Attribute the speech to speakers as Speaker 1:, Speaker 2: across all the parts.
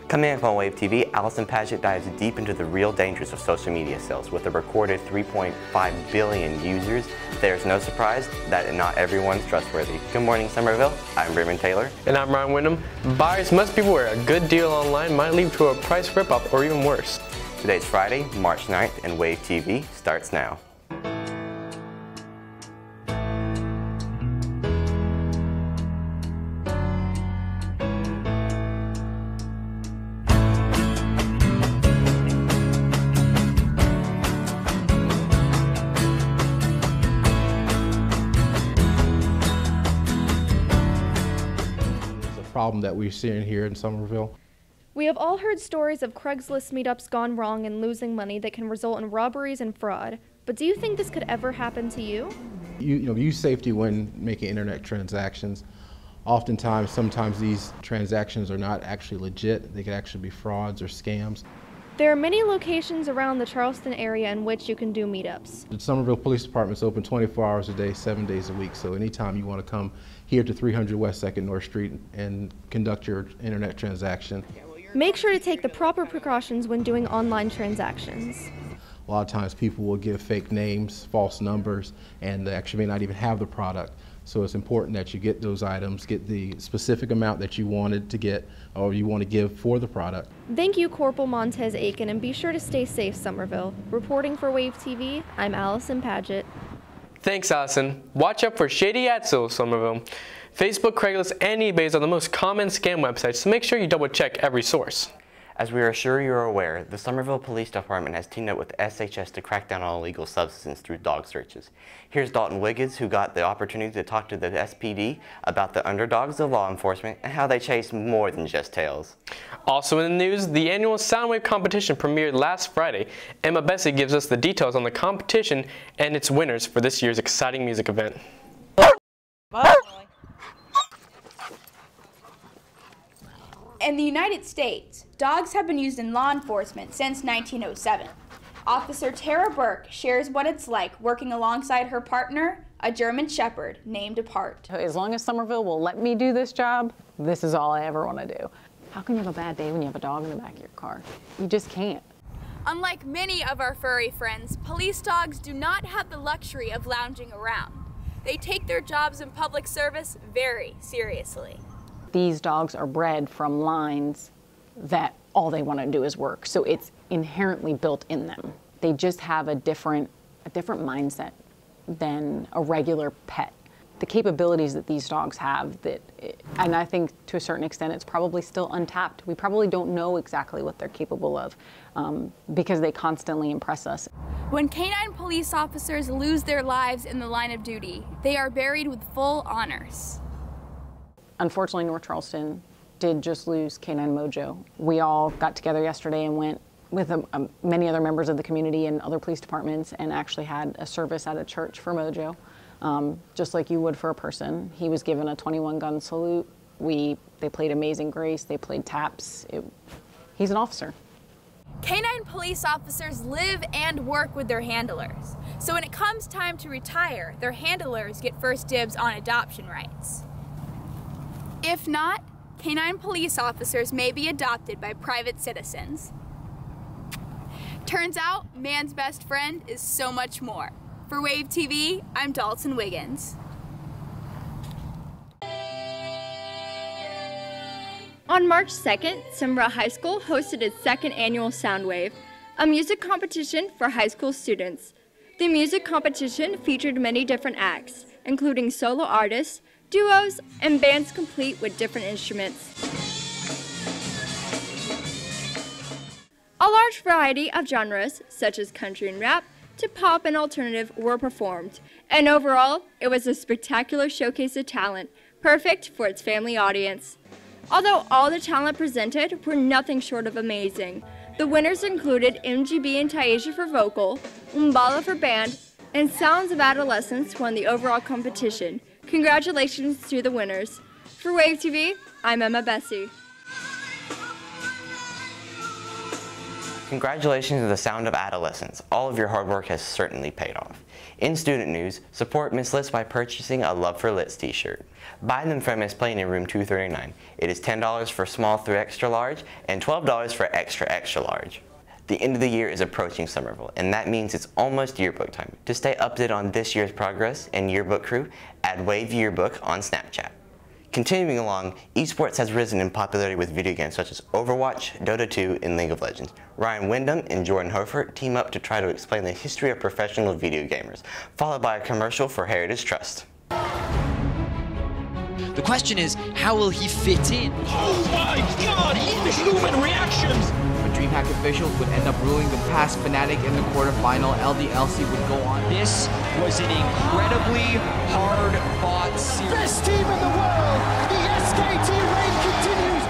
Speaker 1: Coming up on Wave TV, Allison Paget dives deep into the real dangers of social media sales. With a recorded 3.5 billion users, there's no surprise that not everyone's trustworthy. Good morning, Somerville. I'm Raymond Taylor.
Speaker 2: And I'm Ryan Wyndham. Buyers must beware. A good deal online might lead to a price ripoff or even worse.
Speaker 1: Today's Friday, March 9th, and Wave TV starts now.
Speaker 3: Problem that we're seeing here in Somerville.
Speaker 4: We have all heard stories of Craigslist meetups gone wrong and losing money that can result in robberies and fraud. But do you think this could ever happen to you?
Speaker 3: Use safety when making internet transactions. Sometimes these transactions are not actually legit. They could actually be frauds or scams.
Speaker 4: There are many locations around the Charleston area in which you can do meetups.
Speaker 3: The Somerville Police Department is open 24 hours a day, 7 days a week. So anytime you want to come here to 300 West 2nd North Street and conduct your internet transaction.
Speaker 4: Make sure to take the proper precautions when doing online transactions.
Speaker 3: A lot of times people will give fake names, false numbers, and they actually may not even have the product. So it's important that you get those items, get the specific amount that you wanted to get or you want to give for the product.
Speaker 4: Thank you, Corporal Montez Aiken, and be sure to stay safe, Somerville. Reporting for Wave TV, I'm Allison Paget.
Speaker 2: Thanks, Allison. Watch out for shady ad sales, Somerville. Facebook, Craigslist, and eBay are the most common scam websites, so make sure you double check every source.
Speaker 1: As we are sure you're aware, the Somerville Police Department has teamed up with SHS to crack down on illegal substances through dog searches. Here's Dalton Wiggins, who got the opportunity to talk to the SPD about the underdogs of law enforcement and how they chase more than just tails.
Speaker 2: Also in the news, the annual Soundwave competition premiered last Friday. Emma Bessie gives us the details on the competition and its winners for this year's exciting music event.
Speaker 5: In the United States, dogs have been used in law enforcement since 1907. Officer Tara Burke shares what it's like working alongside her partner, a German Shepherd named Apart.
Speaker 6: As long as Somerville will let me do this job, this is all I ever want to do. How can you have a bad day when you have a dog in the back of your car? You just can't.
Speaker 5: Unlike many of our furry friends, police dogs do not have the luxury of lounging around. They take their jobs in public service very seriously.
Speaker 6: These dogs are bred from lines that all they want to do is work, so it's inherently built in them. They just have a different mindset than a regular pet. The capabilities that these dogs have, and I think to a certain extent it's probably still untapped. We probably don't know exactly what they're capable of because they constantly impress us.
Speaker 5: When canine police officers lose their lives in the line of duty, they are buried with full honors.
Speaker 6: Unfortunately, North Charleston did just lose Canine Mojo. We all got together yesterday and went with many other members of the community and other police departments and actually had a service at a church for Mojo, just like you would for a person. He was given a 21-gun salute. They played Amazing Grace. They played taps. He's an officer.
Speaker 5: Canine police officers live and work with their handlers. So when it comes time to retire, their handlers get first dibs on adoption rights. If not, canine police officers may be adopted by private citizens. Turns out, man's best friend is so much more. For Wave TV, I'm Dalton Wiggins.
Speaker 4: On March 2nd, Somerville High School hosted its second annual Soundwave, a music competition for high school students. The music competition featured many different acts, including solo artists, duos, and bands complete with different instruments. A large variety of genres, such as country and rap, to pop and alternative, were performed, and overall, it was a spectacular showcase of talent, perfect for its family audience. Although all the talent presented were nothing short of amazing, the winners included MGB and Taisha for vocal, Umbala for band, and Sounds of Adolescence won the overall competition. Congratulations to the winners. For Wave TV, I'm Emma Bessie.
Speaker 1: Congratulations to the Sound of Adolescence. All of your hard work has certainly paid off. In student news, support Miss Litz by purchasing a Love for Litz t-shirt. Buy them from Miss Planey in room 239. It is $10 for small through extra large and $12 for extra large. The end of the year is approaching Somerville, and that means it's almost yearbook time. To stay updated on this year's progress and yearbook crew, add Wave Yearbook on Snapchat. Continuing along, esports has risen in popularity with video games such as Overwatch, Dota 2, and League of Legends. Ryan Wyndham and Jordan Hofert team up to try to explain the history of professional video gamers, followed by a commercial for Heritage Trust.
Speaker 7: The question is, how will he fit in?
Speaker 8: Oh my god, inhuman reactions!
Speaker 9: But DreamHack officials would end up ruling the past Fnatic in the quarterfinal. LDLC would go on.
Speaker 7: This was an incredibly hard-fought series.
Speaker 8: Best team in the world! The SKT reign continues!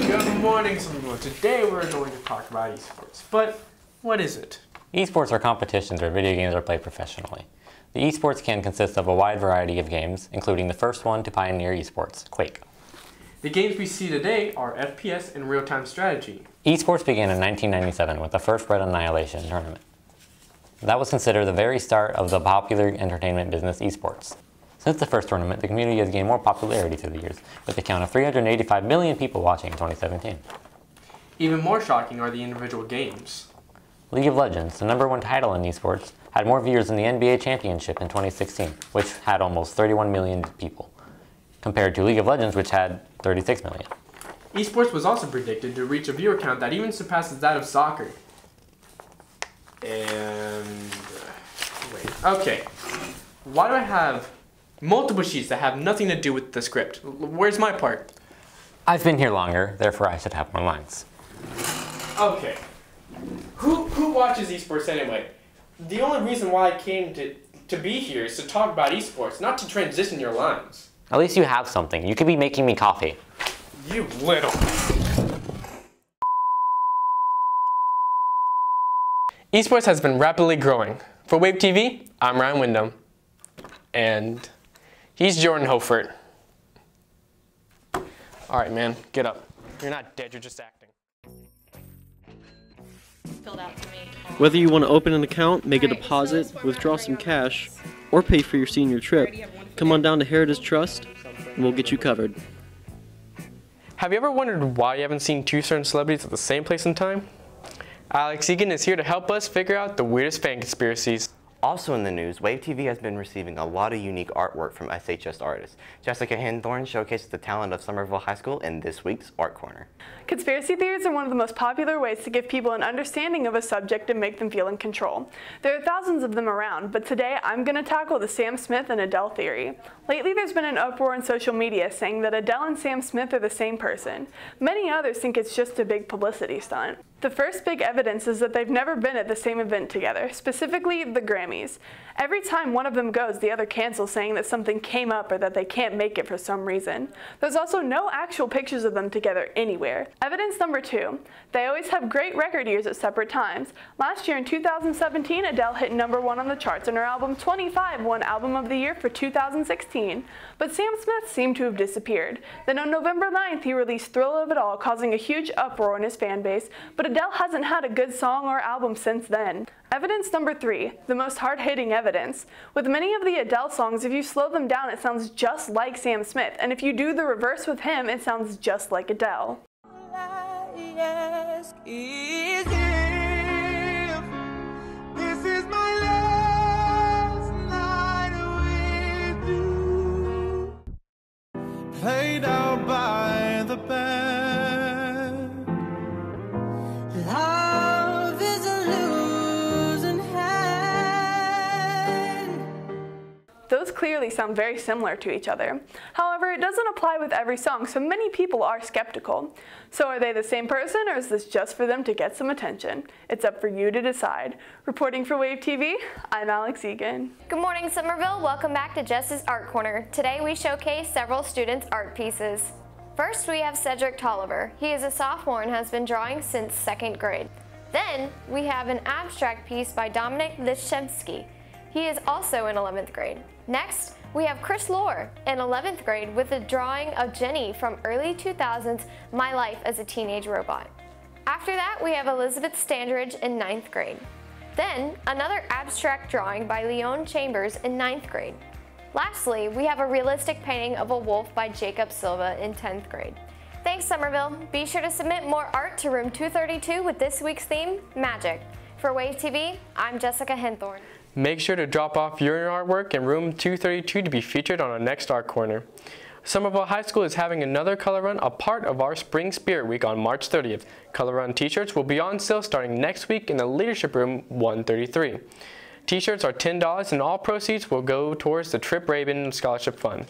Speaker 2: Good morning, everyone. Today we're going to talk about esports. But what is it?
Speaker 10: Esports are competitions where video games are played professionally. The esports can consist of a wide variety of games, including the first one to pioneer esports, Quake.
Speaker 2: The games we see today are FPS and real-time strategy.
Speaker 10: Esports began in 1997 with the first Red Annihilation tournament. That was considered the very start of the popular entertainment business esports. Since the first tournament, the community has gained more popularity through the years, with a count of 385 million people watching in 2017.
Speaker 2: Even more shocking are the individual games.
Speaker 10: League of Legends, the #1 title in esports, had more viewers than the NBA Championship in 2016, which had almost 31 million people, compared to League of Legends, which had 36 million.
Speaker 2: Esports was also predicted to reach a viewer count that even surpasses that of soccer. And... wait, okay. Why do I have multiple sheets that have nothing to do with the script? Where's my part?
Speaker 10: I've been here longer, therefore I should have more lines.
Speaker 2: Okay. Who watches esports anyway? The only reason why I came to be here is to talk about esports, not to transition your lines.
Speaker 10: At least you have something. You could be making me coffee.
Speaker 2: You little... Esports has been rapidly growing. For Wave TV, I'm Ryan Wyndham. And he's Jordan Hofert. Alright man, get up. You're not dead, you're just acting.
Speaker 11: Filled out to me.
Speaker 12: Whether you want to open an account, make a deposit, withdraw some cash, or pay for your senior trip, come on down to Heritage Trust and we'll get you covered.
Speaker 2: Have you ever wondered why you haven't seen two certain celebrities at the same place and time? Alex Egan is here to help us figure out the weirdest fan conspiracies.
Speaker 1: Also in the news, Wave TV has been receiving a lot of unique artwork from SHS artists. Jessica Henthorne showcases the talent of Somerville High School in this week's Art Corner.
Speaker 13: Conspiracy theories are one of the most popular ways to give people an understanding of a subject and make them feel in control. There are thousands of them around, but today I'm going to tackle the Sam Smith and Adele theory. Lately there's been an uproar in social media saying that Adele and Sam Smith are the same person. Many others think it's just a big publicity stunt. The first big evidence is that they've never been at the same event together, specifically the Grammys. Every time one of them goes, the other cancels, saying that something came up or that they can't make it for some reason. There's also no actual pictures of them together anywhere. Evidence number 2, they always have great record years at separate times. Last year in 2017, Adele hit #1 on the charts and her album 25 won Album of the Year for 2016. But Sam Smith seemed to have disappeared. Then on November 9th, he released Thrill of It All, causing a huge uproar in his fan base, but Adele hasn't had a good song or album since then. Evidence number 3, the most hard-hitting evidence. With many of the Adele songs, if you slow them down, it sounds just like Sam Smith, and if you do the reverse with him, it sounds just like Adele.
Speaker 8: Played out by the band. Love is a losing hand.
Speaker 13: Those clearly sound very similar to each other. However, it doesn't apply with every song, so many people are skeptical. So are they the same person, or is this just for them to get some attention? It's up for you to decide. Reporting for Wave TV, I'm Alex Egan.
Speaker 11: Good morning, Somerville. Welcome back to Jess's Art Corner. Today we showcase several students' art pieces. First, we have Cedric Tolliver. He is a sophomore and has been drawing since 2nd grade. Then, we have an abstract piece by Dominic Lishchevsky. He is also in 11th grade. Next, We have Chris Lohr in 11th grade with a drawing of Jenny from early 2000s My Life as a Teenage Robot. After that, we have Elizabeth Standridge in 9th grade. Then, another abstract drawing by Leon Chambers in 9th grade. Lastly, we have a realistic painting of a wolf by Jacob Silva in 10th grade. Thanks, Somerville. Be sure to submit more art to room 232 with this week's theme, Magic. For Wave TV, I'm Jessica Henthorn.
Speaker 2: Make sure to drop off your artwork in room 232 to be featured on our next Art Corner. Somerville High School is having another Color Run, a part of our Spring Spirit Week on March 30th. Color Run t-shirts will be on sale starting next week in the Leadership Room 133. T-shirts are $10 and all proceeds will go towards the Trip Rabin Scholarship Fund.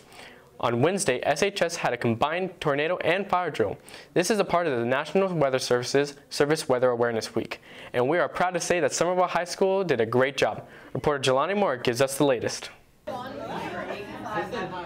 Speaker 2: On Wednesday, SHS had a combined tornado and fire drill. This is a part of the National Weather Service Weather Awareness Week, and we are proud to say that Somerville High School did a great job. Reporter Jelani Moore gives us the latest.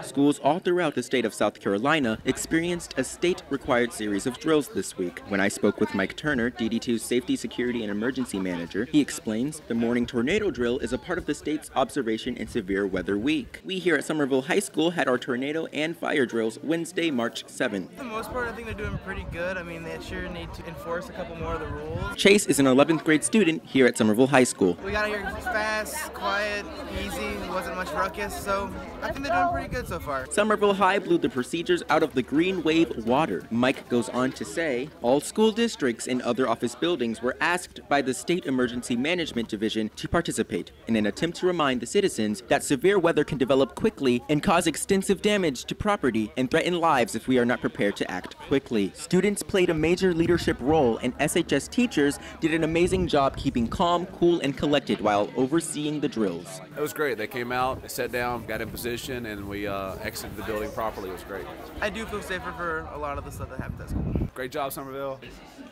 Speaker 14: Schools all throughout the state of South Carolina experienced a state-required series of drills this week. When I spoke with Mike Turner, DD2's Safety, Security, and Emergency Manager, he explains the morning tornado drill is a part of the state's Observation and Severe Weather Week. We here at Somerville High School had our tornado and fire drills Wednesday, March 7th.
Speaker 15: For the most part, I think they're doing pretty good. I mean, they sure need to enforce a couple more of the rules.
Speaker 14: Chase is an 11th grade student here at Somerville High School.
Speaker 15: We got here fast, quiet, easy, wasn't much ruckus, so I think they're doing pretty good so far.
Speaker 14: Somerville High blew the procedures out of the green wave water. Mike goes on to say, all school districts and other office buildings were asked by the State Emergency Management Division to participate in an attempt to remind the citizens that severe weather can develop quickly and cause extensive damage to property and threaten lives if we are not prepared to act quickly. Students played a major leadership role, and SHS teachers did an amazing job keeping calm, cool, and collected while overseeing the drills.
Speaker 16: It was great. They came out, they sat down, got in position, and we exited the building properly. It was great.
Speaker 15: I do feel safer for a lot of the stuff that happens at school.
Speaker 16: Great job, Somerville.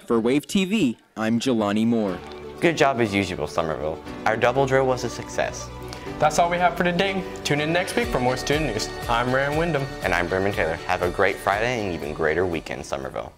Speaker 14: For Wave TV, I'm Jelani Moore.
Speaker 1: Good job as usual, Somerville. Our double drill was a success.
Speaker 2: That's all we have for today. Tune in next week for more student news. I'm Ryan Wyndham.
Speaker 1: And I'm Berman Taylor. Have a great Friday and even greater weekend, Somerville.